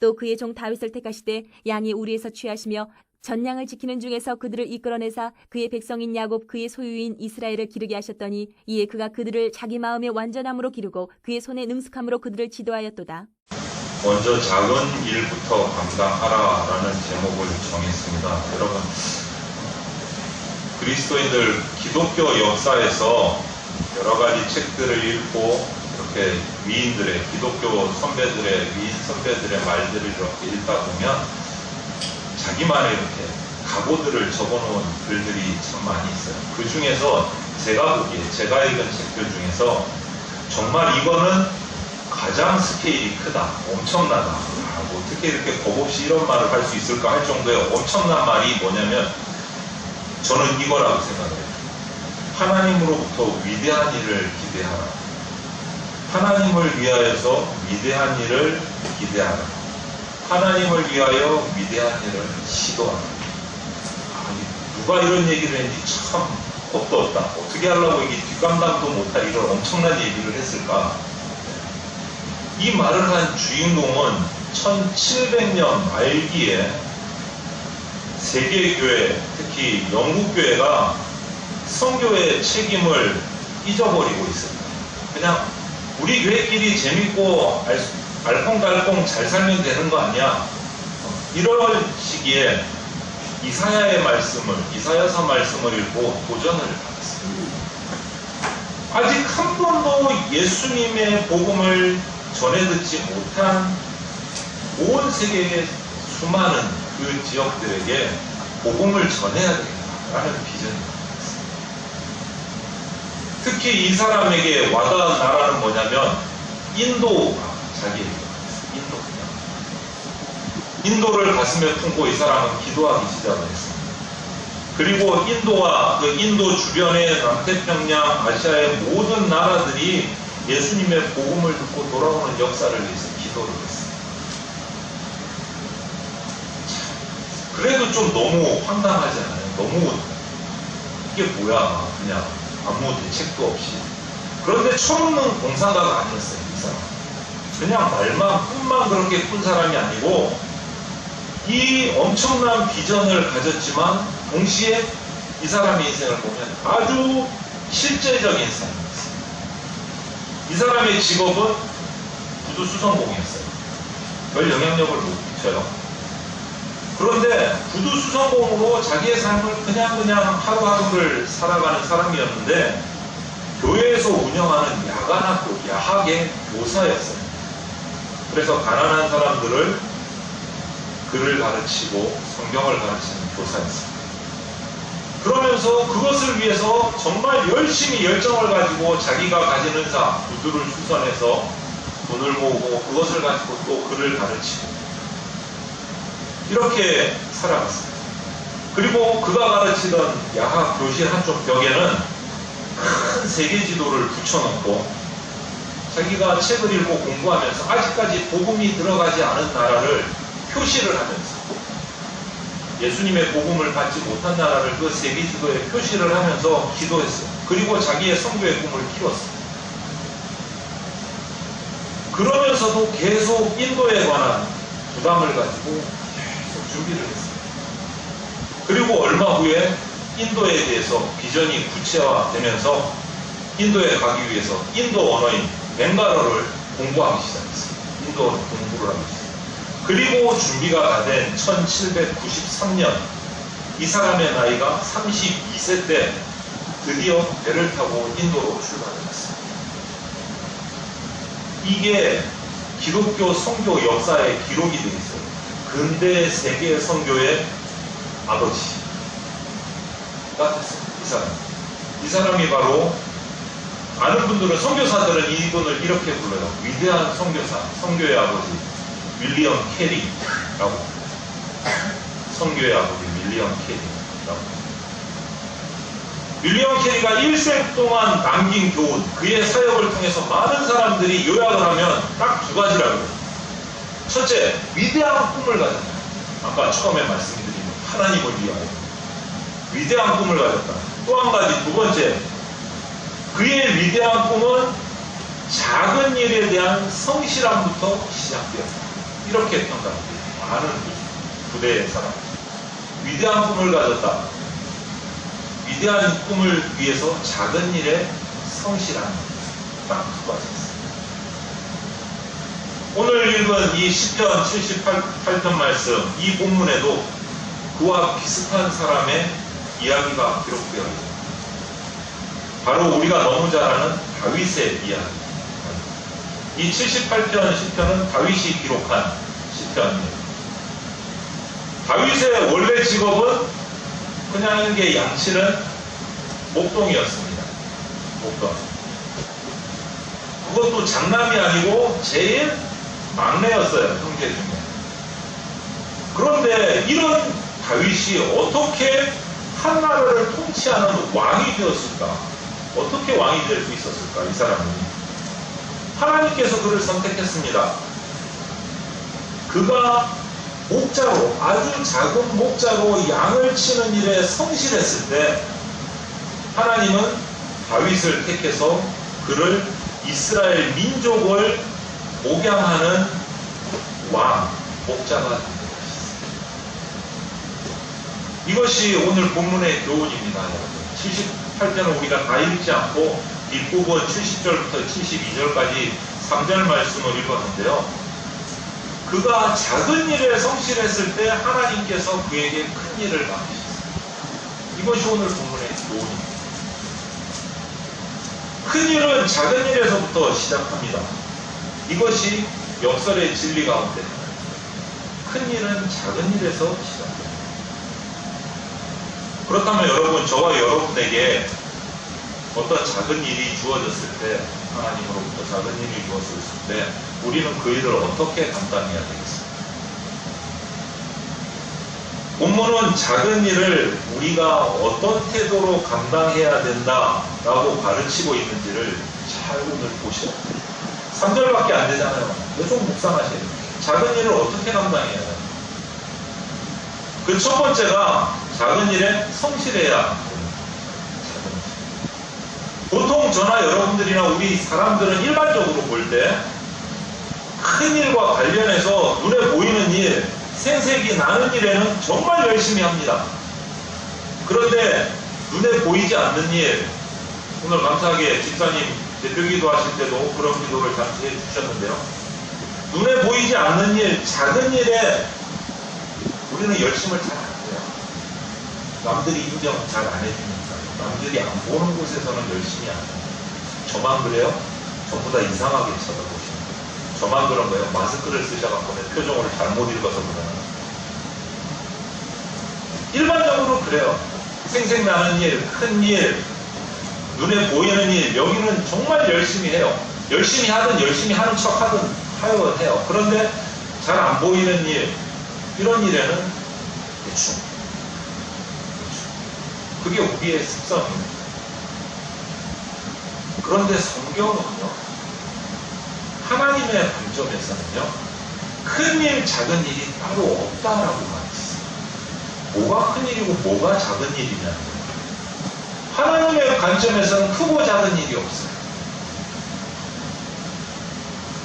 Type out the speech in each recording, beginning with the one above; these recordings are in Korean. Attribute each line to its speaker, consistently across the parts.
Speaker 1: 또 그의 종 다윗을 택하시되 양이 우리에서 취하시며 전양을 지키는 중에서 그들을 이끌어내사 그의 백성인 야곱 그의 소유인 이스라엘을 기르게 하셨더니 이에 그가 그들을 자기 마음의 완전함으로 기르고 그의 손의 능숙함으로 그들을 지도하였도다.
Speaker 2: 먼저 작은 일부터 감당하라라는 제목을 정했습니다. 여러분, 그리스도인들 기독교 역사에서 여러 가지 책들을 읽고 이렇게 위인들의 기독교 선배들의 위인 선배들의 말들을 이렇게 읽다 보면 자기만의 이렇게 각오들을 적어놓은 글들이 참 많이 있어요. 그 중에서 제가 보기에 제가 읽은 책들 중에서 정말 이거는 가장 스케일이 크다, 엄청나다. 뭐 어떻게 이렇게 겁없이 이런 말을 할 수 있을까 할 정도의 엄청난 말이 뭐냐면 저는 이거라고 생각해요. 하나님으로부터 위대한 일을 기대하라. 하나님을 위하여서 위대한 일을 기대하라. 하나님을 위하여 위대한 일을 시도하라. 누가 이런 얘기를 했는지 참 겁도 없다. 어떻게 하려고 이게 뒷감당도 못할 이런 엄청난 얘기를 했을까? 이 말을 한 주인공은 1700년 말기에 세계교회, 특히 영국교회가 선교의 책임을 잊어버리고 있습니다. 그냥 우리 교회끼리 재밌고 알콩달콩 잘 살면 되는 거 아니야? 이런 시기에 이사야의 말씀을, 이사야서 말씀을 읽고 도전을 받았습니다. 아직 한 번도 예수님의 복음을 전해 듣지 못한 온 세계의 수많은 그 지역들에게 복음을 전해야 되겠다라는 비전이 있습니다. 특히 이 사람에게 와닿은 나라는 뭐냐면 인도가 자기에게 인도를 가슴에 품고 이 사람은 기도하기 시작을 했습니다. 그리고 인도와 그 인도 주변의 남태평양, 아시아의 모든 나라들이 예수님의 복음을 듣고 돌아오는 역사를 위해서 기도를 했습니다. 그래도 좀 너무 황당하지 않아요? 너무 이게 뭐야 그냥 아무 대책도 없이. 그런데 철없는 공사가가 아니었어요. 이 사람 그냥 말만 꿈만 그렇게 꾼 사람이 아니고 이 엄청난 비전을 가졌지만 동시에 이 사람의 인생을 보면 아주 실제적인 삶이었어요. 이 사람의 직업은 구두 수선공이었어요. 별 영향력을 못 미쳐요. 그런데 구두 수선공으로 자기의 삶을 그냥 하루하루를 살아가는 사람이었는데 교회에서 운영하는 야간학교, 야학의 교사였어요. 그래서 가난한 사람들을 글을 가르치고 성경을 가르치는 교사였습니다. 그러면서 그것을 위해서 정말 열심히 열정을 가지고 자기가 가진 은사, 구두를 수선해서 돈을 모으고 그것을 가지고 또 글을 가르치고 이렇게 살아갔습니다. 그리고 그가 가르치던 야학 교실 한쪽 벽에는 큰 세계 지도를 붙여놓고 자기가 책을 읽고 공부하면서 아직까지 복음이 들어가지 않은 나라를 표시를 하면서 예수님의 복음을 받지 못한 나라를 그 세계 지도에 표시를 하면서 기도했어요. 그리고 자기의 선교의 꿈을 키웠어요. 그러면서도 계속 인도에 관한 부담을 가지고 계속 준비를 했어요. 그리고 얼마 후에 인도에 대해서 비전이 구체화되면서 인도에 가기 위해서 인도 언어인 벵갈어를 공부하기 시작했어요. 인도 공부를 하기 시작했어요. 그리고 준비가 다 된 1793년 이 사람의 나이가 32세 때 드디어 배를 타고 인도로 출발했습니다. 이게 기독교 선교 역사의 기록이 되어 있어요. 근대 세계 선교의 아버지가 됐어요. 이 사람. 이 사람이 바로 아는 분들은 선교사들은 이분을 이렇게 불러요. 위대한 선교사, 선교의 아버지 윌리엄 캐리라고. 선교의 아버지 윌리엄 캐리라고. 윌리엄 캐리가 일생 동안 남긴 교훈, 그의 사역을 통해서 많은 사람들이 요약을 하면 딱 두 가지라고 해요. 첫째, 위대한 꿈을 가졌다. 아까 처음에 말씀드린 하나님을 위하여 위대한 꿈을 가졌다. 또 한 가지, 두 번째, 그의 위대한 꿈은 작은 일에 대한 성실함부터 시작되었다. 이렇게 평가합니다. 많은 부대의 사람. 위대한 꿈을 가졌다. 위대한 꿈을 위해서 작은 일에 성실한 딱 두 가지였습니다. 오늘 읽은 이 시편 78편 말씀, 이 본문에도 그와 비슷한 사람의 이야기가 기록되어 있습니다. 바로 우리가 너무 잘 아는 다윗의 이야기. 이 78편 시편은 다윗이 기록한 시편입니다. 다윗의 원래 직업은 그냥 이게 양치는 목동이었습니다. 목동. 그것도 장남이 아니고 제일 막내였어요, 형제 중에. 그런데 이런 다윗이 어떻게 한 나라를 통치하는 왕이 되었을까? 어떻게 왕이 될 수 있었을까? 이 사람은 하나님께서 그를 선택했습니다. 그가 목자로, 아주 작은 목자로 양을 치는 일에 성실했을 때 하나님은 다윗을 택해서 그를 이스라엘 민족을 목양하는 왕, 목자가 된 것이었습니다. 이것이 오늘 본문의 교훈입니다. 78편은 우리가 다 읽지 않고 뒷부분 70절부터 72절까지 3절 말씀을 읽었는데요. 그가 작은 일에 성실했을 때 하나님께서 그에게 큰 일을 맡기셨습니다. 이것이 오늘 본문의 교훈입니다. 큰 일은 작은 일에서부터 시작합니다. 이것이 역설의 진리 가운데 큰 일은 작은 일에서 시작합니다. 그렇다면 여러분, 저와 여러분에게 어떤 작은 일이 주어졌을 때, 하나님으로부터 작은 일이 주어졌을 때 우리는 그 일을 어떻게 감당해야 되겠습니까? 본문은 작은 일을 우리가 어떤 태도로 감당해야 된다라고 가르치고 있는지를 잘 오늘 보셔야 돼요. 3절밖에 안 되잖아요. 이거 좀 묵상하셔야 돼요. 작은 일을 어떻게 감당해야 돼요? 그 첫 번째가 작은 일에 성실해야 합니다. 보통 저나 여러분들이나 우리 사람들은 일반적으로 볼 때 큰 일과 관련해서 눈에 보이는 일, 생색이 나는 일에는 정말 열심히 합니다. 그런데 눈에 보이지 않는 일, 오늘 감사하게 집사님 대표기도 하실 때도 그런 기도를 잠시 해주셨는데요. 눈에 보이지 않는 일, 작은 일에 우리는 열심을 잘 안 해요. 남들이 인정 잘 안 해주니까. 남들이 안 보는 곳에서는 열심히 안 해요. 저만 그래요? 전부 다 이상하게 쳐다보시는 거예요. 저만 그런 거예요. 마스크를 쓰셔갖고 내 표정을 잘못 읽어서 그러나. 일반적으로 그래요. 생색나는 일, 큰 일, 눈에 보이는 일, 여기는 정말 열심히 해요. 열심히 하든 열심히 하는 척 하든 해요. 그런데 잘 안 보이는 일, 이런 일에는 대충. 그게 우리의 습성입니다. 그런데 성경은요, 하나님의 관점에서는요, 큰 일, 작은 일이 따로 없다라고 말했어요. 뭐가 큰 일이고 뭐가 작은 일이냐. 하나님의 관점에서는 크고 작은 일이 없어요.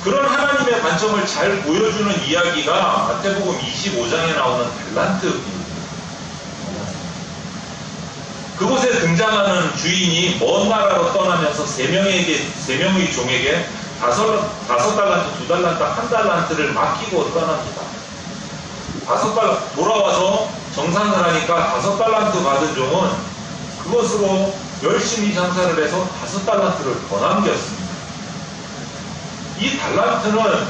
Speaker 2: 그런 하나님의 관점을 잘 보여주는 이야기가 마태복음 25장에 나오는 달란트 비유입니다. 그곳에 등장하는 주인이 먼 나라로 떠나면서 세 명의 종에게 다섯 달란트, 2달란트, 1달란트를 맡기고 떠납니다. 돌아와서 정산을 하니까 5달란트 받은 종은 그것으로 열심히 장사를 해서 5달란트를 더 남겼습니다. 이 달란트는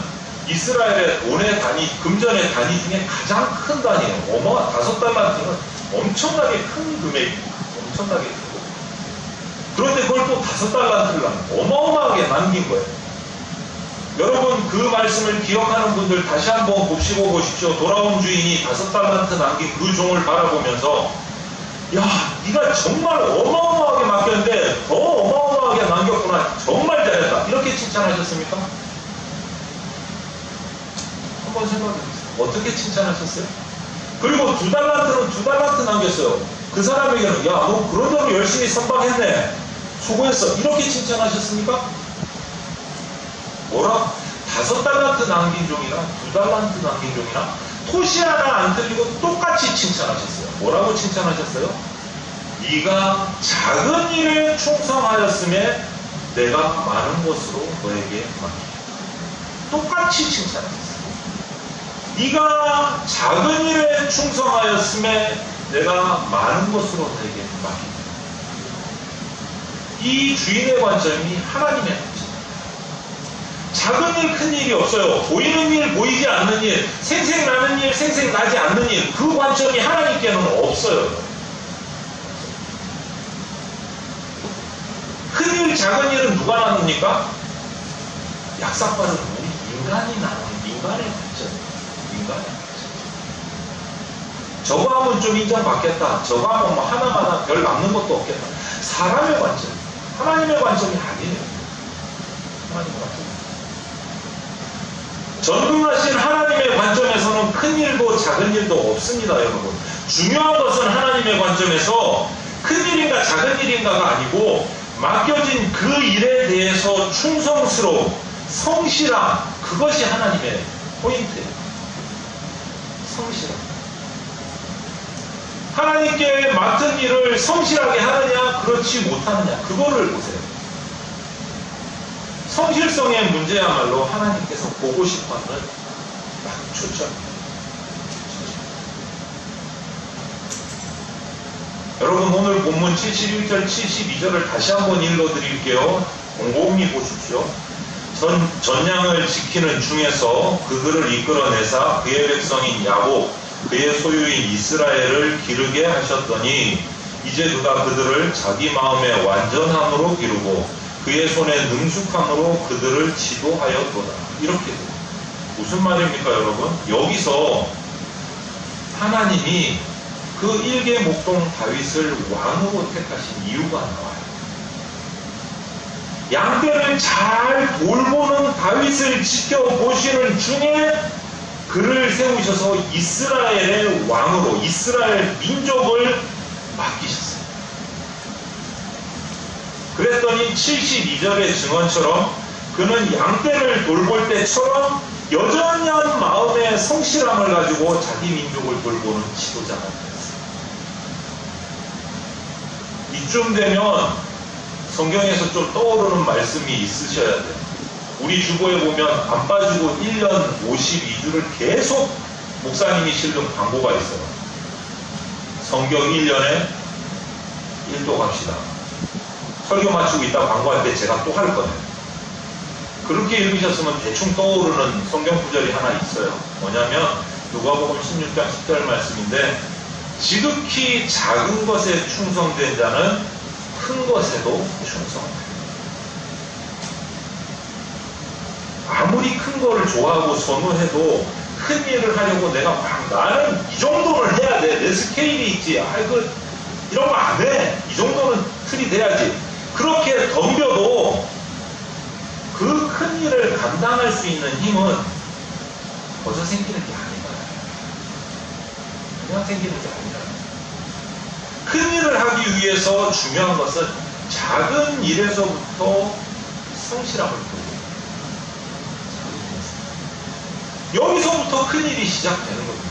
Speaker 2: 이스라엘의 돈의 단위, 금전의 단위 중에 가장 큰 단위예요. 5달란트는 엄청나게 큰 금액입니다. 엄청나게 크고. 그런데 그걸 또 5달란트를 어마어마하게 남긴 거예요. 여러분, 그 말씀을 기억하는 분들 다시 한번 봅시고 보십시오. 돌아온 주인이 5달란트 남긴 그 종을 바라보면서, 야, 네가 정말 어마어마하게 맡겼는데 더 어마어마하게 남겼구나. 정말 잘했다. 이렇게 칭찬하셨습니까? 한번 생각해보세요. 어떻게 칭찬하셨어요? 그리고 2달란트는 2달란트 남겼어요. 그 사람에게는, 야, 너 그런 대로 열심히 선방했네. 수고했어. 이렇게 칭찬하셨습니까? 뭐라? 5달란트 남긴 종이나 2달란트 남긴 종이나 토시 하나 안 틀리고 똑같이 칭찬하셨어요. 뭐라고 칭찬하셨어요? 네가 작은 일에 충성하였음에 내가 많은 것으로 너에게 맡기겠다. 똑같이 칭찬하셨어요. 네가 작은 일에 충성하였음에 내가 많은 것으로 너에게 맡기겠다. 이 주인의 관점이 하나님의 관점. 작은 일, 큰 일이 없어요. 보이는 일, 보이지 않는 일, 생생나는 일, 생생나지 않는 일, 그 관점이 하나님께는 없어요. 큰 일, 작은 일은 누가 나눕니까? 약삭빠른 우리 인간이 나누는 인간의 관점. 인간의 관점. 저거 하면 좀 인정받겠다. 저거 하면 뭐 하나마다 별 남는 것도 없겠다. 사람의 관점. 하나님의 관점이 아니에요. 하나님의 관점. 전능하신 하나님의 관점에서는 큰 일도 작은 일도 없습니다, 여러분. 중요한 것은 하나님의 관점에서 큰 일인가 작은 일인가가 아니고 맡겨진 그 일에 대해서 충성스러움, 성실함, 그것이 하나님의 포인트예요. 성실함. 하나님께 맡은 일을 성실하게 하느냐, 그렇지 못하느냐, 그거를 보세요. 성실성의 문제야말로 하나님께서 보고 싶어하는 딱 초점입니다. 여러분, 오늘 본문 71절, 72절을 다시 한번 읽어드릴게요. 곰곰이 보십시오. 전양을 지키는 중에서 그들을 이끌어내사 그의 백성인 야곱, 그의 소유인 이스라엘을 기르게 하셨더니 이제 그가 그들을 자기 마음의 완전함으로 기르고 그의 손의 능숙함으로 그들을 지도하였도다. 이렇게 됩니다. 무슨 말입니까, 여러분? 여기서 하나님이 그 일개 목동 다윗을 왕으로 택하신 이유가 나와요. 양떼를 잘 돌보는 다윗을 지켜보시는 중에 그를 세우셔서 이스라엘의 왕으로 이스라엘 민족을 맡기셨어요. 그랬더니 72절의 증언처럼 그는 양떼를 돌볼 때처럼 여전한 마음의 성실함을 가지고 자기 민족을 돌보는 지도자가 되었어요. 이쯤 되면 성경에서 좀 떠오르는 말씀이 있으셔야 돼요. 우리 주보에 보면 안 빠지고 1년 52주를 계속 목사님이 실은 광고가 있어요. 성경 1년에 1도 갑시다. 설교 마치고 있다 광고할 때 제가 또 할 거예요. 그렇게 읽으셨으면 대충 떠오르는 성경 구절이 하나 있어요. 뭐냐면 누가복음 16장 10절 말씀인데 지극히 작은 것에 충성된 자는 큰 것에도 충성한다. 아무리 큰 거를 좋아하고 선호해도 큰 일을 하려고 내가 막 나는 이 정도는 해야 돼. 내 스케일이 있지. 이런 거 안 해. 이 정도는 틀이 돼야지. 그렇게 덤벼도 그 큰 일을 감당할 수 있는 힘은 벌써 생기는 게 아니다. 그냥 생기는 게 아니다. 큰 일을 하기 위해서 중요한 것은 작은 일에서부터 성실함을 보여요. 여기서부터 큰 일이 시작되는 겁니다.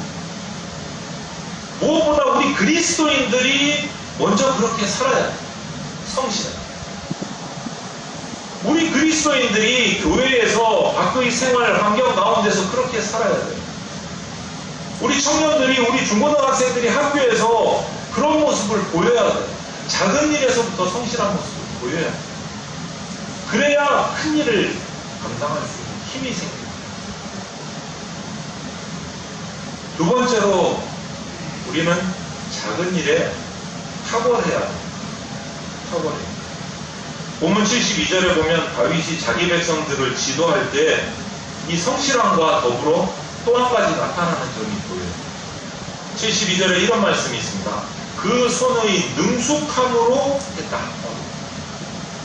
Speaker 2: 무엇보다 우리 그리스도인들이 먼저 그렇게 살아야 돼요. 성실해요. 우리 그리스도인들이 교회에서 밖의 생활 환경 가운데서 그렇게 살아야 돼요. 우리 청년들이, 우리 중고등학생들이 학교에서 그런 모습을 보여야 돼요. 작은 일에서부터 성실한 모습을 보여야 돼요. 그래야 큰 일을 감당할 수 있는 힘이 생깁니다. 두 번째로 우리는 작은 일에 탁월해야 돼요. 탁월해요. 본문 72절에 보면 다윗이 자기 백성들을 지도할 때 이 성실함과 더불어 또 한 가지 나타나는 점이 보여요. 72절에 이런 말씀이 있습니다. 그 손의 능숙함으로 했다.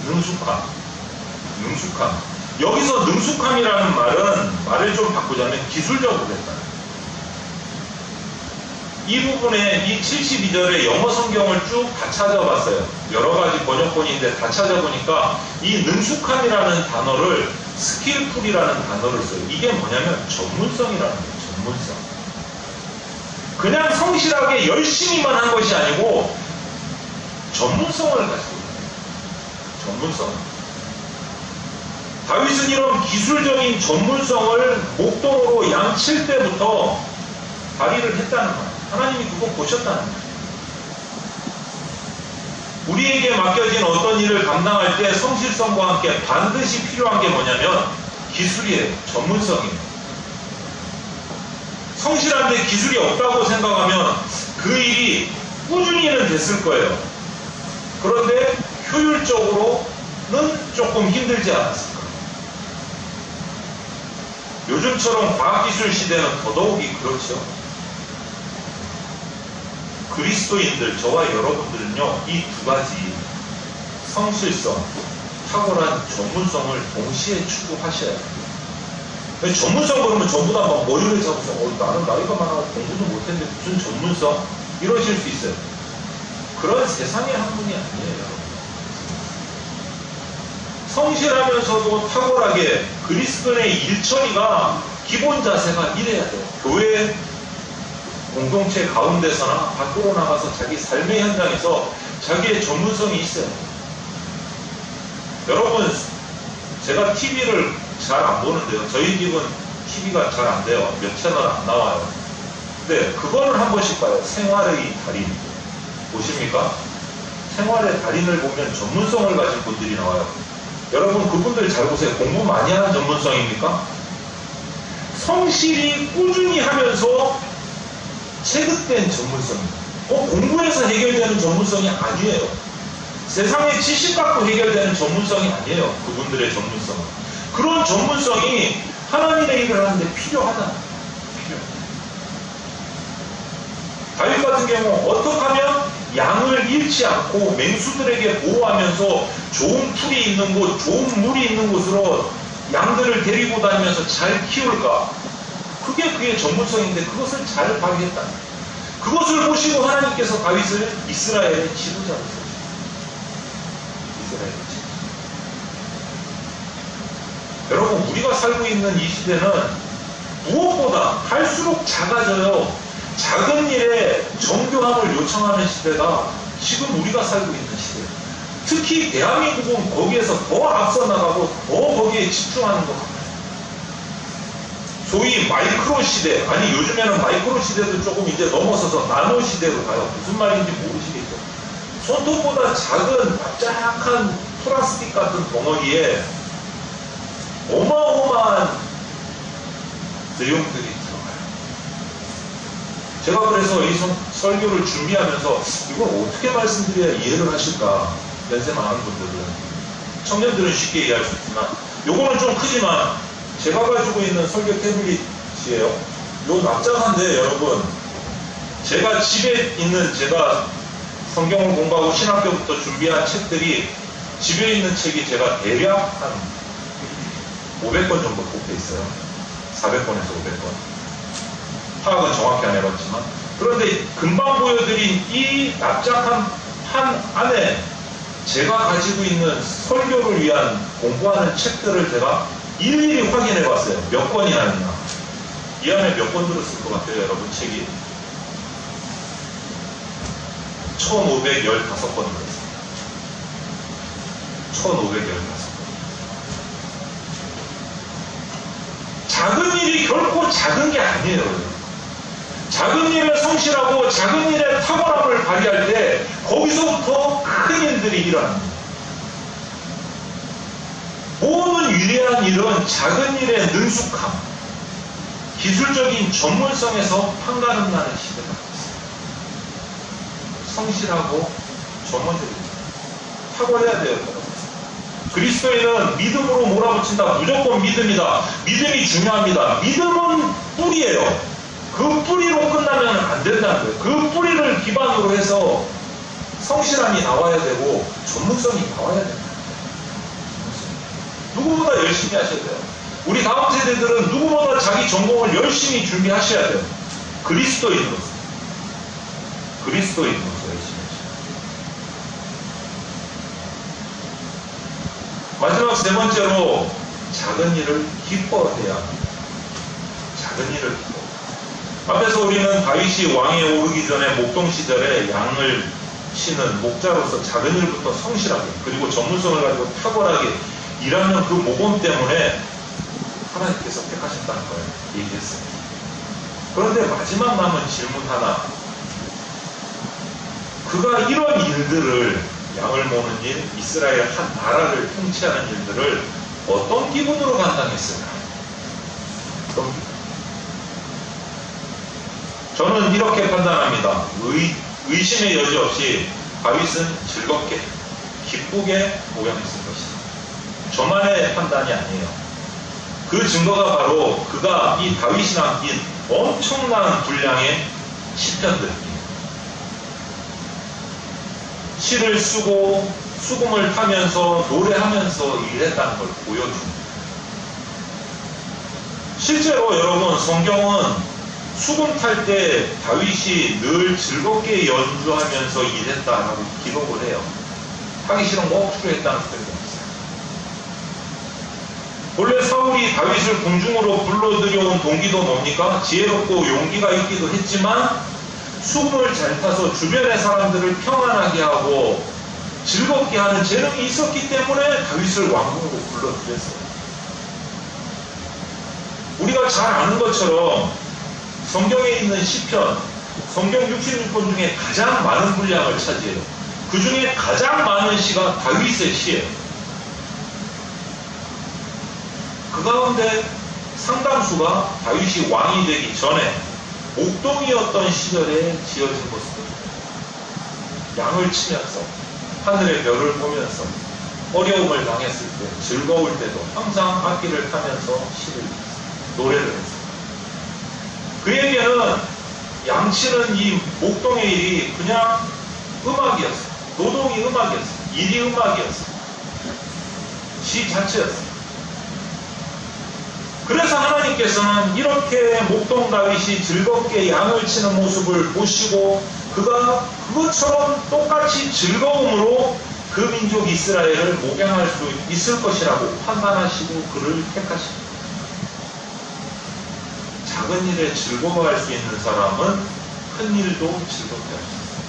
Speaker 2: 능숙함. 여기서 능숙함이라는 말을 좀 바꾸자면 기술적으로 했다. 이 부분에 이 72절의 영어 성경을 쭉 다 찾아봤어요. 여러 가지 번역본인데 다 찾아보니까 이 능숙함이라는 단어를 스킬풀이라는 단어를 써요. 이게 뭐냐면 전문성이라는 거예요. 전문성. 그냥 성실하게 열심히만 한 것이 아니고 전문성을 가지고 있어요. 전문성. 다윗은 이런 기술적인 전문성을 목동으로 양칠 때부터 발휘를 했다는 거예요. 하나님이 그거 보셨다는 거예요. 우리에게 맡겨진 어떤 일을 감당할 때 성실성과 함께 반드시 필요한 게 뭐냐면 기술이에요. 전문성이에요. 성실한데 기술이 없다고 생각하면 그 일이 꾸준히는 됐을 거예요. 그런데 효율적으로는 조금 힘들지 않았을까. 요즘처럼 과학기술 시대는 더더욱이 그렇죠. 그리스도인들, 저와 여러분들은요, 이 두 가지 성실성, 탁월한 전문성을 동시에 추구하셔야 돼요. 전문성 그러면 전부 다 막 머리를 잡아서 나는 나이가 많아 공부도 못했는데 무슨 전문성? 이러실 수 있어요. 그런 세상의 학문이 아니에요. 성실하면서도 탁월하게 그리스도인의 일처리가 기본 자세가 이래야 돼요. 교회 공동체 가운데서나 밖으로 나가서 자기 삶의 현장에서 자기의 전문성이 있어요. 여러분, 제가 TV를 잘 안 보는데요. 저희 집은 TV가 잘 안 돼요. 몇 채널 안 나와요. 근데 그거를 한 번씩 봐요. 생활의 달인. 보십니까? 생활의 달인을 보면 전문성을 가진 분들이 나와요. 여러분, 그분들 잘 보세요. 공부 많이 하는 전문성입니까? 성실히 꾸준히 하면서 체득된 전문성입니다. 공부해서 해결되는 전문성이 아니에요. 세상의 지식 갖고 해결되는 전문성이 아니에요. 그분들의 전문성은. 그런 전문성이 하나님의 일을 하는데 필요하다. 다윗 같은 경우 어떻게 하면 양을 잃지 않고 맹수들에게 보호하면서 좋은 풀이 있는 곳, 좋은 물이 있는 곳으로 양들을 데리고 다니면서 잘 키울까? 그게 그의 전문성인데 그것을 잘 발휘했다. 그것을 보시고 하나님께서 다윗을 이스라엘의 지도자로 세우셨습니다. 이스라엘의 지도자. 여러분, 우리가 살고 있는 이 시대는 무엇보다 할수록 작아져요. 작은 일에 정교함을 요청하는 시대가 지금 우리가 살고 있는 시대예요. 특히 대한민국은 거기에서 더 앞서 나가고 더 거기에 집중하는 것 같아요. 소위 마이크로 시대, 아니 요즘에는 마이크로 시대도 조금 이제 넘어서서 나노 시대로 가요. 무슨 말인지 모르시겠죠. 손톱보다 작은 납작한 플라스틱 같은 덩어리에 어마어마한 내용들이 들어가요. 제가 그래서 이 설교를 준비하면서 이걸 어떻게 말씀드려야 이해를 하실까 연세 많은 분들은, 청년들은 쉽게 이해할 수 있지만 요거는 좀 크지만 제가 가지고 있는 설교 태블릿이에요. 요 납작한데 여러분, 제가 집에 있는, 제가 성경을 공부하고 신학교부터 준비한 책들이, 집에 있는 책이 제가 대략 한 500권 정도 뽑혀 있어요. 400권에서 500권. 파악은 정확히 안 해봤지만. 그런데 금방 보여드린 이 납작한 판 안에 제가 가지고 있는 설교를 위한 공부하는 책들을 제가 일일이 확인해 봤어요. 몇 권이나 있나. 이 안에 몇 권 들었을 것 같아요, 여러분, 책이? 1515권 들었어요. 1515권. 작은 일이 결코 작은 게 아니에요. 작은 일에 성실하고 작은 일에 탁월함을 발휘할 때 거기서부터 큰 일들이 일어납니다. 모든 위대한 일은 작은 일의 능숙함, 기술적인 전문성에서 판가름 나는 시대가 있습니다. 성실하고 전문적인 탁월해야 돼요. 그리스도인은 믿음으로 몰아붙인다. 무조건 믿음이다. 믿음이 중요합니다. 믿음은 뿌리예요. 그 뿌리로 끝나면 안 된다는 거예요. 그 뿌리를 기반으로 해서 성실함이 나와야 되고 전문성이 나와야 된다. 누구보다 열심히 하셔야 돼요. 우리 다음 세대들은 누구보다 자기 전공을 열심히 준비하셔야 돼요. 그리스도인으로서 열심히 하셔야 돼요. 마지막 세 번째로 작은 일을 기뻐해야 합니다. 작은 일을 기뻐. 앞에서 우리는 다윗이 왕에 오르기 전에 목동 시절에 양을 치는 목자로서 작은 일부터 성실하게 그리고 전문성을 가지고 탁월하게 일하는 그 모범 때문에 하나님께서 택하셨다는 걸 얘기했습니다. 그런데 마지막 남은 질문 하나. 그가 이런 일들을 양을 모는 일, 이스라엘 한 나라를 통치하는 일들을 어떤 기분으로 감당했을까? 어떤 기분? 저는 이렇게 판단합니다. 의심의 여지 없이 다윗은 즐겁게, 기쁘게 모양했을 것이다. 저만의 판단이 아니에요. 그 증거가 바로 그가 이 다윗이 남긴 엄청난 분량의 시편들입니다. 시를 쓰고 수금을 타면서 노래하면서 일했다는 걸 보여줍니다. 실제로 여러분 성경은 수금 탈 때 다윗이 늘 즐겁게 연주하면서 일했다라고 기록을 해요. 하기 싫은 거 억지로 했다는 표현이 없어요. 원래 사울이 다윗을 궁중으로 불러들여온 동기도 뭡니까? 지혜롭고 용기가 있기도 했지만 수금을 잘 타서 주변의 사람들을 평안하게 하고 즐겁게 하는 재능이 있었기 때문에 다윗을 왕궁으로 불러들였어요. 우리가 잘 아는 것처럼 성경에 있는 시편, 성경 66권 중에 가장 많은 분량을 차지해요. 그 중에 가장 많은 시가 다윗의 시예요. 그 가운데 상당수가 다윗이 왕이 되기 전에 목동이었던 시절에 지어진 것입니다. 양을 치면서 하늘의 별을 보면서 어려움을 당했을 때 즐거울 때도 항상 악기를 타면서 시를 노래를 했습니다. 그에게는 양치는 이 목동의 일이 그냥 음악이었어요. 노동이 음악이었어요. 일이 음악이었어요. 시 자체였어요. 그래서 하나님께서는 이렇게 목동 다윗이 즐겁게 양을 치는 모습을 보시고 그가 그것처럼 똑같이 즐거움으로 그 민족 이스라엘을 목양할 수 있을 것이라고 판단하시고 그를 택하십니다. 작은 일에 즐거워할 수 있는 사람은 큰 일도 즐겁게 할 수 있어요.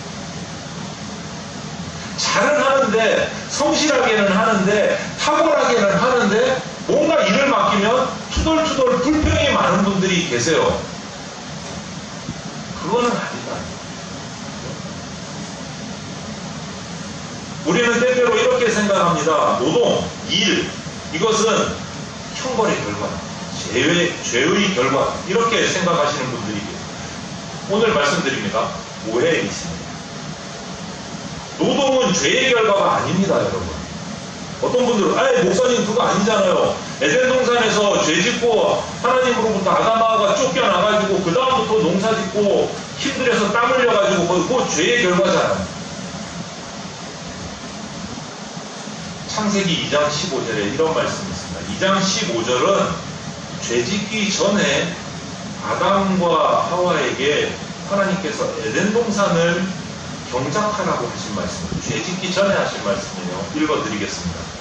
Speaker 2: 잘은 하는데 성실하게는 하는데 탁월하게는 하는데 뭔가 일을 맡기면 투덜투덜 불평이 많은 분들이 계세요. 그거는 아니다. 우리는 때때로 이렇게 생각합니다. 노동, 일, 이것은 형벌의 결과다. 죄의 결과. 이렇게 생각하시는 분들이 계세요. 오늘 말씀드립니다. 오해에 있습니다. 노동은 죄의 결과가 아닙니다, 여러분. 어떤 분들은 목사님 그거 아니잖아요. 에덴 동산에서 죄 짓고 하나님으로부터 아담하가 쫓겨나가지고 그 다음부터 농사 짓고 힘들어서 땀 흘려가지고 그거 죄의 결과잖아요. 창세기 2장 15절에 이런 말씀이 있습니다. 2장 15절은 죄 짓기 전에 아담과 하와에게 하나님께서 에덴 동산을 경작하라고 하신 말씀입니다. 죄 짓기 전에 하신 말씀이에요. 읽어드리겠습니다.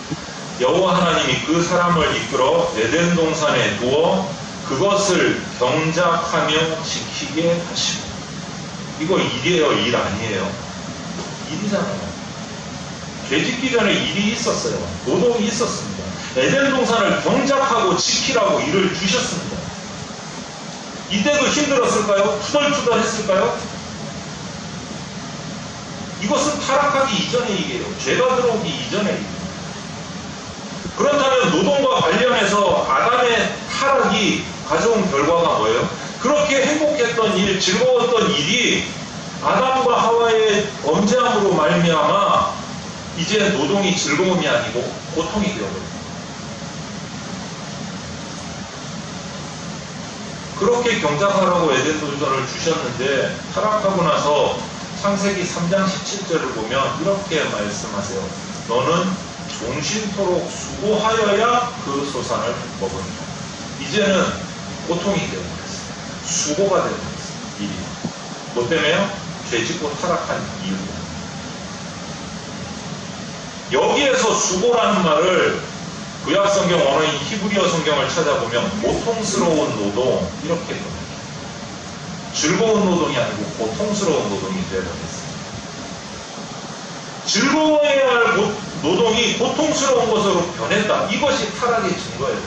Speaker 2: 여호와 하나님이 그 사람을 이끌어 에덴 동산에 두어 그것을 경작하며 지키게 하시고. 이거 일이에요, 일 아니에요? 일이잖아요. 죄 짓기 전에 일이 있었어요. 노동이 있었습니다. 에덴 동산을 경작하고 지키라고 일을 주셨습니다. 이때도 힘들었을까요? 투덜투덜 했을까요? 이것은 타락하기 이전의 일이에요. 죄가 들어오기 이전의 일이에요. 그렇다면 노동과 관련해서 아담의 타락이 가져온 결과가 뭐예요? 그렇게 행복했던 일, 즐거웠던 일이 아담과 하와의 범죄함으로 말미암아 이제 노동이 즐거움이 아니고 고통이 되어버립니다. 그렇게 경작하라고 에덴 동산을 주셨는데 타락하고 나서 창세기 3장 17절을 보면 이렇게 말씀하세요. 너는 종신토록 수고하여야 그 소산을 먹으리라. 이제는 고통이 되어버렸어요. 수고가 되어버렸어요. 일이. 뭐 때문에요? 죄짓고 타락한 이유로. 여기에서 수고라는 말을 구약 성경 언어인 히브리어 성경을 찾아보면 고통스러운 노동 이렇게 표현해요. 즐거운 노동이 아니고 고통스러운 노동이 되어버렸어요. 즐거워해야 할 노동이 고통스러운 것으로 변했다. 이것이 타락의 증거예요.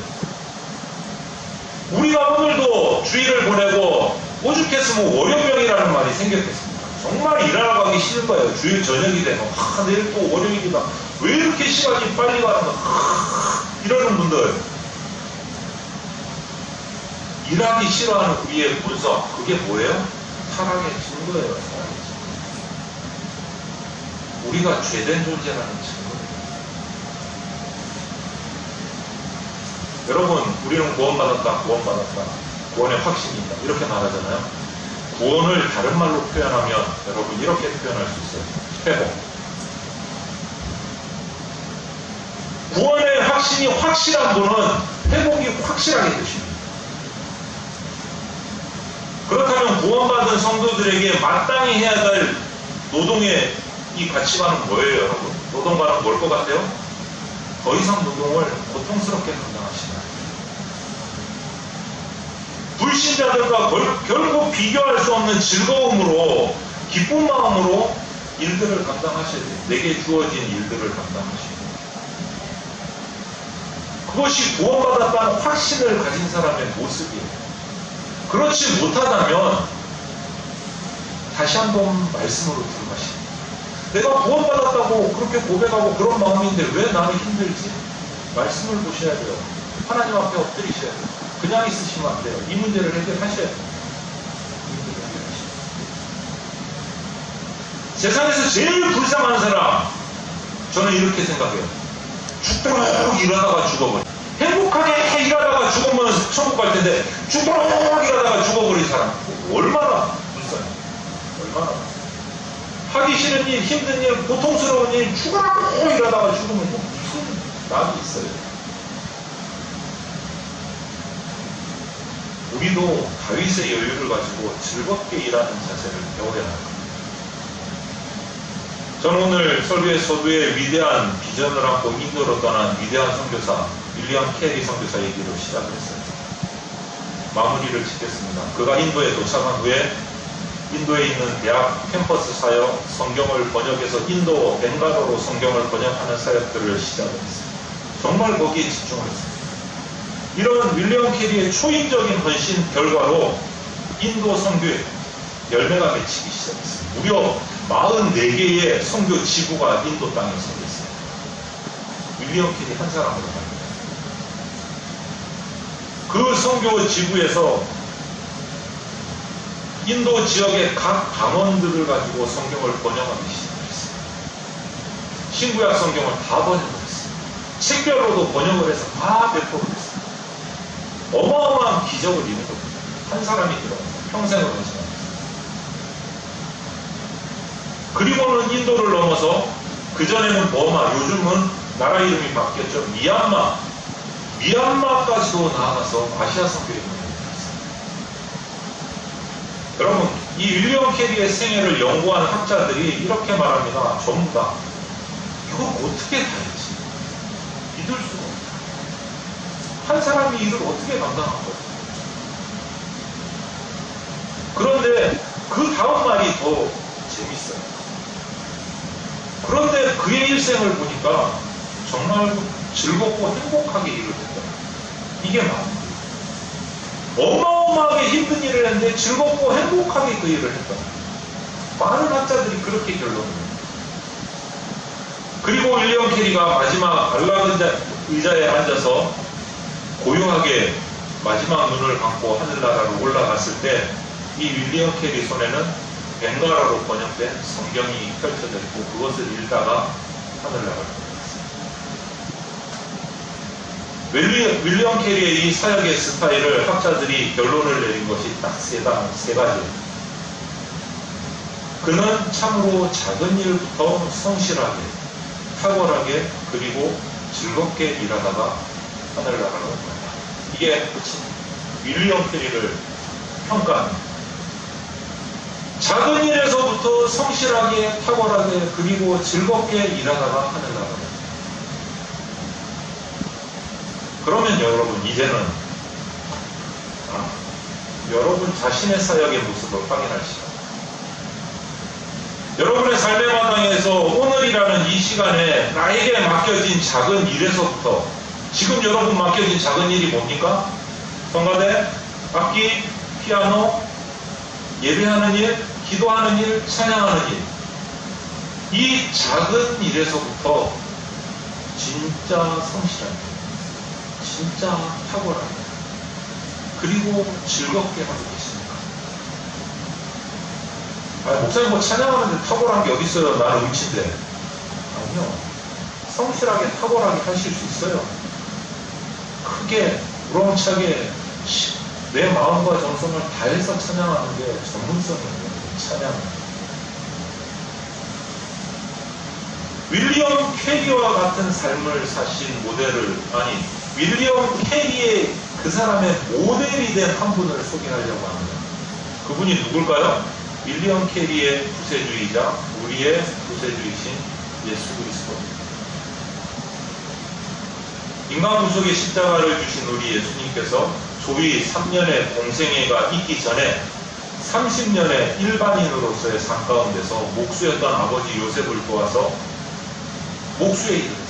Speaker 2: 우리가 오늘도 주일을 보내고 오죽했으면 월요병이라는 말이 생겼겠습니까? 정말 일하러 가기 싫은 거예요. 주일 저녁이 되면 내일 또 월요일이다. 왜 이렇게 시간이 빨리 가는 거야? 이러는 분들, 일하기 싫어하는 우리의 분석, 그게 뭐예요? 타락의 증거예요. 타락의 증거. 우리가 죄된 존재라는 증거예요. 여러분, 우리는 구원받았다, 구원받았다, 구원의 확신이 있다, 이렇게 말하잖아요. 구원을 다른 말로 표현하면 여러분 이렇게 표현할 수 있어요. 회복. 구원의 확신이 확실한 분은 회복이 확실하게 되십니다. 그렇다면 구원받은 성도들에게 마땅히 해야 될 노동의 이 가치관은 뭐예요, 여러분? 노동과는 뭘 것 같아요? 더 이상 노동을 고통스럽게 감당하시나요? 불신자들과 결코 비교할 수 없는 즐거움으로, 기쁜 마음으로 일들을 감당하셔야 돼요. 내게 주어진 일들을 감당하시고. 그것이 구원받았다는 확신을 가진 사람의 모습이에요. 그렇지 못하다면 다시 한번 말씀으로 들어가십니다. 내가 구원받았다고 그렇게 고백하고 그런 마음인데 왜 나는 힘들지? 말씀을 보셔야 돼요. 하나님 앞에 엎드리셔야 돼요. 그냥 있으시면 안 돼요. 이 문제를 해결하셔야 돼요. 세상에서 제일 불쌍한 사람, 저는 이렇게 생각해요. 죽도록 일하다가 죽어버려. 행복하게 일하다가 죽으면 천국 갈 텐데 죽도록 일하다가 죽어버린 사람, 얼마나 불쌍해. 얼마나 하기 싫은 일, 힘든 일, 고통스러운 일, 죽으라고 일하다가 죽으면 무슨 낙이 있어요. 우리도 다윗의 여유를 가지고 즐겁게 일하는 자세를 배워야 합니다. 저는 오늘 설교의 서두에 위대한 비전을 안고 인도로 떠난 위대한 선교사 윌리엄 캐리 선교사 얘기로 시작을 했어요. 마무리를 짓겠습니다. 그가 인도에 도착한 후에 인도에 있는 대학 캠퍼스 사역, 성경을 번역해서 인도 벵갈어로 성경을 번역하는 사역들을 시작을 했어요. 정말 거기에 집중을 했습니다. 이런 윌리엄 캐리의 초인적인 헌신 결과로 인도 선교에 열매가 맺히기 시작했습니다. 무려 44개의 선교 지구가 인도 땅에 생겼어요. 윌리엄 캐리 한 사람으로 말입니다. 그 선교 지구에서 인도 지역의 각 방언들을 가지고 성경을 번역하기 시작했어요. 신구약 성경을 다 번역을 했어요. 책별로도 번역을 해서 다 배포를 했어요. 어마어마한 기적을 이룬 겁니다. 한 사람이 들어갑니다. 평생을 헌신합니다. 그리고는 인도를 넘어서 그전에는 버마, 요즘은 나라 이름이 바뀌었죠. 미얀마까지도 나아가서 아시아 선교에 번역했어요. 여러분, 이 윌리엄 캐리의 생애를 연구한 학자들이 이렇게 말합니다. 전부 다 이걸 어떻게 다 했지? 믿을 수가 없다. 한 사람이 이걸 어떻게 감당한 거예요? 그런데 그 다음 말이 더 재밌어요. 그런데 그의 일생을 보니까 정말 즐겁고 행복하게 일을 했다. 이게 맞는 거예요. 어마어마하게 힘든 일을 했는데 즐겁고 행복하게 그 일을 했다. 많은 학자들이 그렇게 결론을 내요. 그리고 윌리엄 캐리가 마지막 안락 의자에 앉아서 고요하게 마지막 눈을 감고 하늘나라로 올라갔을 때 이 윌리엄 캐리 손에는 벵갈어로 번역된 성경이 펼쳐져 있고 그것을 읽다가 하늘나라로 올라갔습니다. 윌리엄 캐리의 이 사역의 스타일을 학자들이 결론을 내린 것이 딱 세 가지예요. 그는 참으로 작은 일부터 성실하게, 탁월하게, 그리고 즐겁게 일하다가 하늘나라로 올라간다. 이게 윌리엄 캐리를 평가합니다. 작은 일에서부터 성실하게, 탁월하게, 그리고 즐겁게 일하다가 하늘나라로. 그러면 여러분 이제는 여러분 자신의 사역의 모습을 확인할 시간. 여러분의 삶의 마당에서 오늘이라는 이 시간에 나에게 맡겨진 작은 일에서부터 지금 여러분 맡겨진 작은 일이 뭡니까? 성가대, 악기, 피아노, 예배하는 일, 기도하는 일, 찬양하는 일. 이 작은 일에서부터 진짜 성실한 일, 진짜 탁월한 일, 그리고 즐겁게 하고 계십니까? 목사님 뭐 찬양하는데 탁월한 게 어디 있어요? 나는 음치인데. 아니요. 성실하게 탁월하게 하실 수 있어요. 크게 우렁차게 내 마음과 정성을 다해서 찬양하는 게 전문성이에요. 찬양. 윌리엄 캐리와 같은 삶을 사신 모델을, 윌리엄 캐리의 그 사람의 모델이 된 한 분을 소개하려고 합니다. 그분이 누굴까요? 윌리엄 캐리의 구세주의자, 우리의 구세주이신 예수 그리스도입니다. 인간 구속의 십자가를 주신 우리 예수님께서 조위 3년의 공생애가 있기 전에 30년의 일반인으로서의 삶 가운데서 목수였던 아버지 요셉을 도와서 목수의 일을 했어요.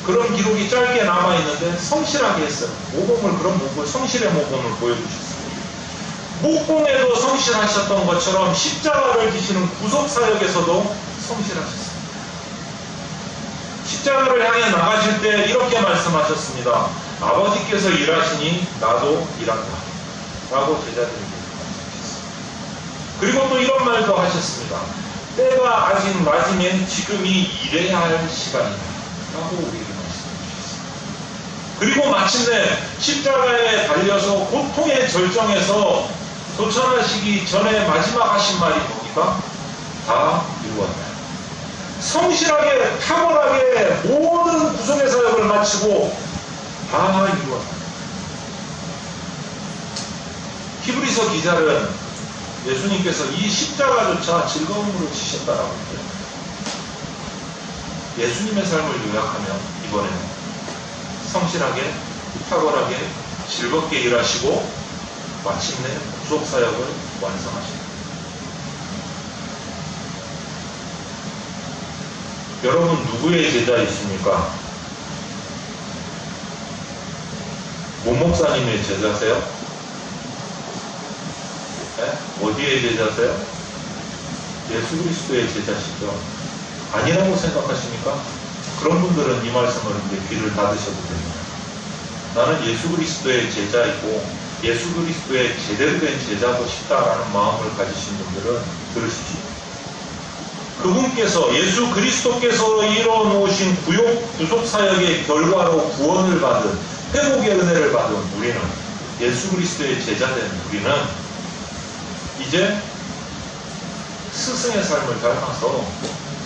Speaker 2: 그런 기록이 짧게 남아있는데 성실하게 했어요. 성실의 모범을 보여주셨어요. 목공에도 성실하셨던 것처럼 십자가를 지시는 구속사역에서도 성실하셨습니다. 십자가를 향해 나가실 때 이렇게 말씀하셨습니다. 아버지께서 일하시니 나도 일한다 라고 제자들에게 말씀하셨습니다. 그리고 또 이런 말도 하셨습니다. 때가 아직 맞으면 지금이 일해야 할 시간이다 라고 우리에게 말씀하셨습니다. 그리고 마침내 십자가에 달려서 고통의 절정에서 도천하시기 전에 마지막 하신 말이 뭡니까? 다 이루었다. 성실하게 탁월하게 모든 구속의 사역을 마치고 다 이루었다. 히브리서 기자는 예수님께서 이 십자가조차 즐거움으로 지셨다라고 해요. 예수님의 삶을 요약하면 이번에는 성실하게 탁월하게 즐겁게 일하시고 마침내 구속사역을 완성하십니다. 여러분 누구의 제자이십니까? 모 목사님의 제자세요? 네? 어디의 제자세요? 예수 그리스도의 제자시죠? 아니라고 생각하십니까? 그런 분들은 이 말씀을 이제 귀를 닫으셔도 됩니다. 나는 예수 그리스도의 제자이고 예수 그리스도의 제대로 된 제자고 싶다라는 마음을 가지신 분들은 들으십시오. 그분께서 예수 그리스도께서 이뤄놓으신 구속사역의 결과로 구원을 받은 회복의 은혜를 받은 우리는 예수 그리스도의 제자된 우리는 이제 스승의 삶을 닮아서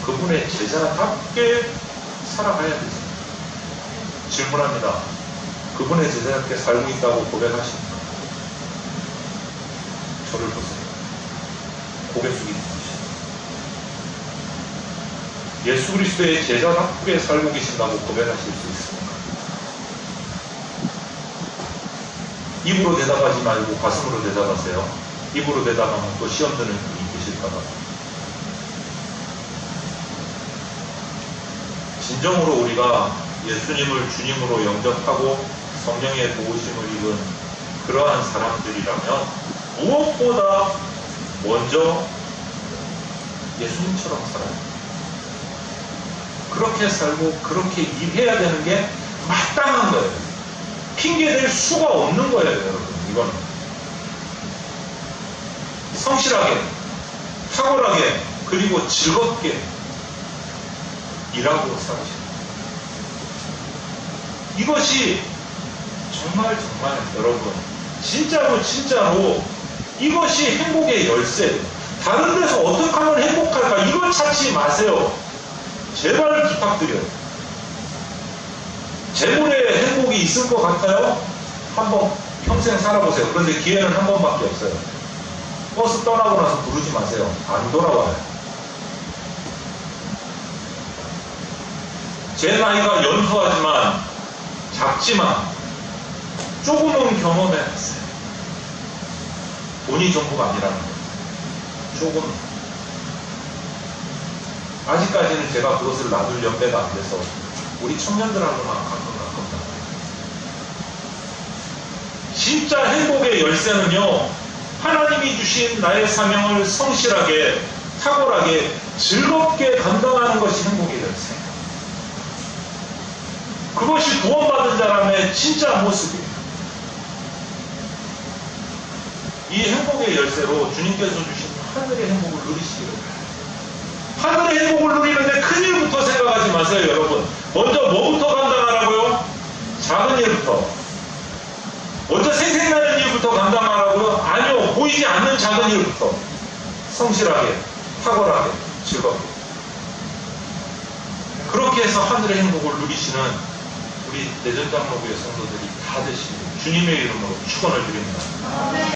Speaker 2: 그분의 제자답게 살아가야 되죠. 질문합니다. 그분의 제자답게 살고 있다고 고백하십니까? 저를 보세요. 고개 숙이는 것이죠. 예수 그리스도의 제자답게 살고 계신다고 고백하실 수 있습니까? 입으로 대답하지 말고 가슴으로 대답하세요. 입으로 대답하면 또 시험 드는 분이 계실까봐. 진정으로 우리가 예수님을 주님으로 영접하고 성령의 도우심을 입은 그러한 사람들이라면 무엇보다 먼저 예수님처럼 살아요. 그렇게 살고 그렇게 일해야 되는 게 마땅한 거예요. 핑계댈 수가 없는 거예요, 여러분. 이거는 성실하게, 탁월하게, 그리고 즐겁게 일하고 살으십니다. 이것이 정말 여러분 진짜로 이것이 행복의 열쇠예요. 다른 데서 어떻게 하면 행복할까 이걸 찾지 마세요. 제발 부탁드려요. 재물에 행복이 있을 것 같아요? 한번 평생 살아보세요. 그런데 기회는 한 번밖에 없어요. 버스 떠나고 나서 부르지 마세요. 안 돌아와요. 제 나이가 연소하지만 작지만 조금은 경험해봤어요. 돈이 전부가 아니라는 거예요. 조금. 아직까지는 제가 그것을 놔둘 연배가 안 돼서 우리 청년들하고만 가끔 진짜 행복의 열쇠는요, 하나님이 주신 나의 사명을 성실하게, 탁월하게, 즐겁게 감당하는 것이 행복의 열쇠. 그것이 구원받은 사람의 진짜 모습이에요. 이 행복의 열쇠로 주님께서 주신 하늘의 행복을 누리시기를 바랍니다. 하늘의 행복을 누리는데 큰 일부터 생각하지 마세요, 여러분. 먼저 뭐부터 감당하라고요? 작은 일부터. 먼저 생생나는 일부터 감당하라고요? 아니요. 보이지 않는 작은 일부터 성실하게, 탁월하게, 즐겁게. 그렇게 해서 하늘의 행복을 누리시는 우리 내전장로교회 성도들이 다 되시길 주님의 이름으로 축원을 드립니다.